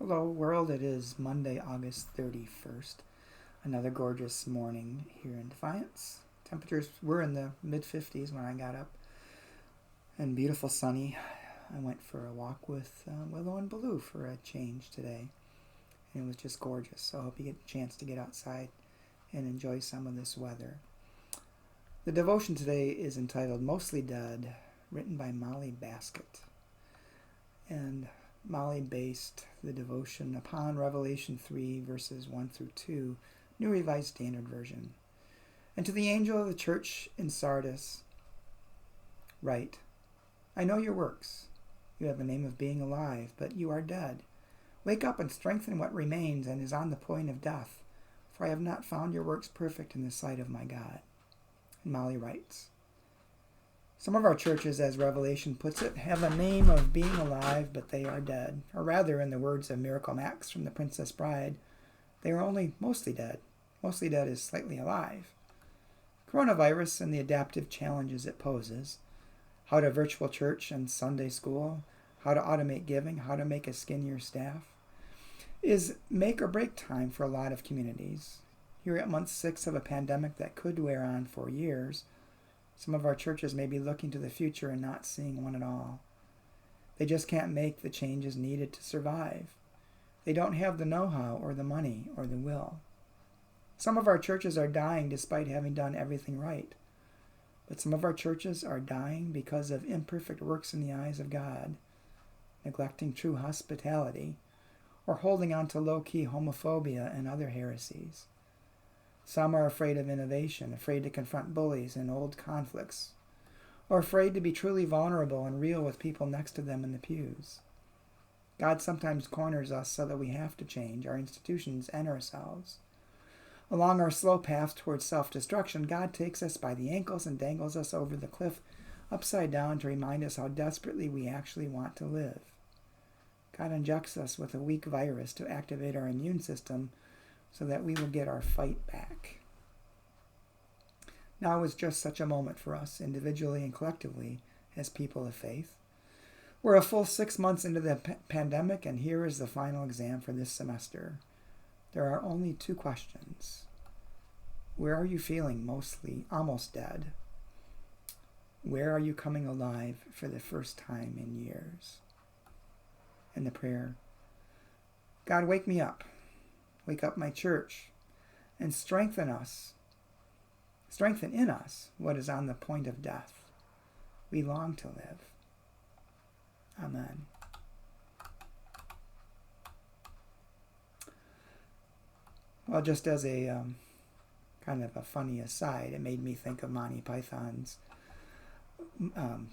Hello, world. It is Monday, August 31st. Another gorgeous morning here in Defiance. Temperatures were in the mid 50s when I got up, and beautiful sunny. I went for a walk with Willow and Baloo for a change today, and it was just gorgeous. So I hope you get a chance to get outside and enjoy some of this weather. The devotion today is entitled Mostly Dead, written by Molly Baskett. And Molly based the devotion upon Revelation 3, verses 1 through 2, New Revised Standard Version. And to the angel of the church in Sardis, write, I know your works. You have the name of being alive, but you are dead. Wake up and strengthen what remains and is on the point of death, for I have not found your works perfect in the sight of my God. And Molly writes, some of our churches, as Revelation puts it, have a name of being alive, but they are dead. Or rather, in the words of Miracle Max from The Princess Bride, they are only mostly dead. Mostly dead is slightly alive. Coronavirus and the adaptive challenges it poses, how to virtual church and Sunday school, how to automate giving, how to make a skinnier staff, is make or break time for a lot of communities. Here at month 6 of a pandemic that could wear on for years, some of our churches may be looking to the future and not seeing one at all. They just can't make the changes needed to survive. They don't have the know-how or the money or the will. Some of our churches are dying despite having done everything right. But some of our churches are dying because of imperfect works in the eyes of God, neglecting true hospitality, or holding on to low-key homophobia and other heresies. Some are afraid of innovation, afraid to confront bullies and old conflicts, or afraid to be truly vulnerable and real with people next to them in the pews. God sometimes corners us so that we have to change our institutions and ourselves. Along our slow path towards self-destruction, God takes us by the ankles and dangles us over the cliff upside down to remind us how desperately we actually want to live. God injects us with a weak virus to activate our immune system so that we will get our fight back. Now is just such a moment for us, individually and collectively, as people of faith. We're a full 6 months into the pandemic, and here is the final exam for this semester. There are only 2 questions. Where are you feeling almost dead? Where are you coming alive for the first time in years? And the prayer, God, wake me up. Wake up my church, and strengthen in us what is on the point of death. We long to live. Amen. Well, just as a kind of a funny aside, it made me think of Monty Python's, one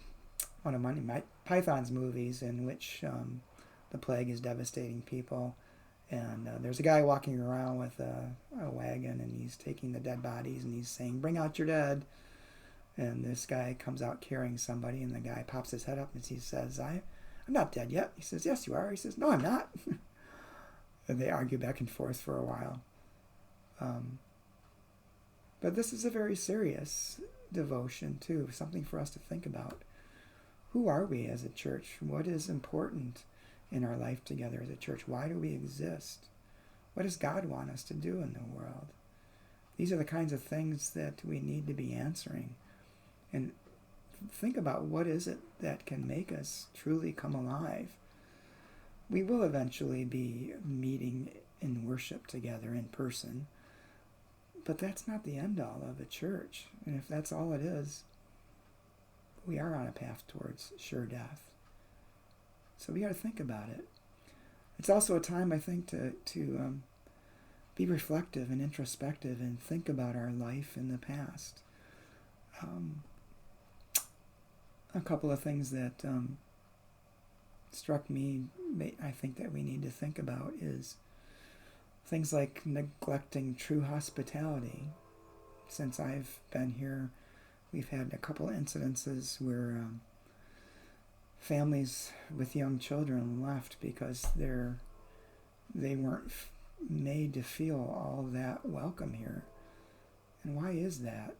of Monty Python's movies in which the plague is devastating people. And there's a guy walking around with a wagon, and he's taking the dead bodies, and he's saying, bring out your dead. And this guy comes out carrying somebody, and the guy pops his head up, and he says, I'm not dead yet. He says, yes, you are. He says, no, I'm not. And they argue back and forth for a while. But this is a very serious devotion, too, something for us to think about. Who are we as a church? What is important in our life together as a church? Why do we exist? What does God want us to do in the world? These are the kinds of things that we need to be answering. And think about, what is it that can make us truly come alive? We will eventually be meeting in worship together in person, but that's not the end all of a church. And if that's all it is, we are on a path towards sure death. So we got to think about it. It's also a time, I think, to be reflective and introspective and think about our life in the past. A couple of things that struck me, I think that we need to think about, is things like neglecting true hospitality. Since I've been here, we've had a couple of incidences where families with young children left because they weren't made to feel all that welcome here. And why is that?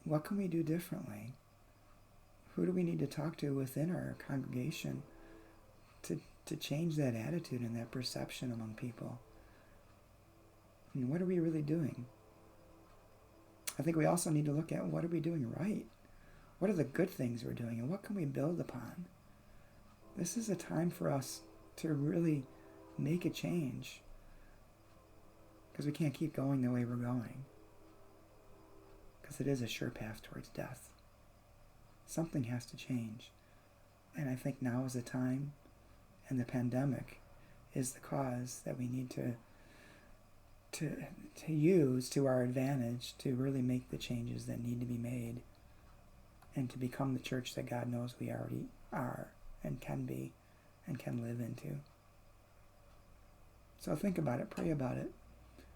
What can we do differently? Who do we need to talk to within our congregation to to change that attitude and that perception among people. And what are we really doing? I think we also need to look at what are we doing right? What are the good things we're doing, and what can we build upon? This is a time for us to really make a change, because we can't keep going the way we're going, because it is a sure path towards death. Something has to change, and I think now is the time, and the pandemic is the cause that we need to use to our advantage to really make the changes that need to be made, and to become the church that God knows we already are and can be and can live into. So think about it, pray about it,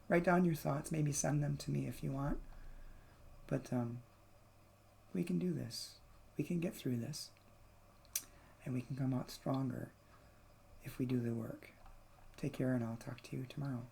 write down your thoughts, maybe send them to me if you want. But we can do this. We can get through this. And we can come out stronger if we do the work. Take care, and I'll talk to you tomorrow.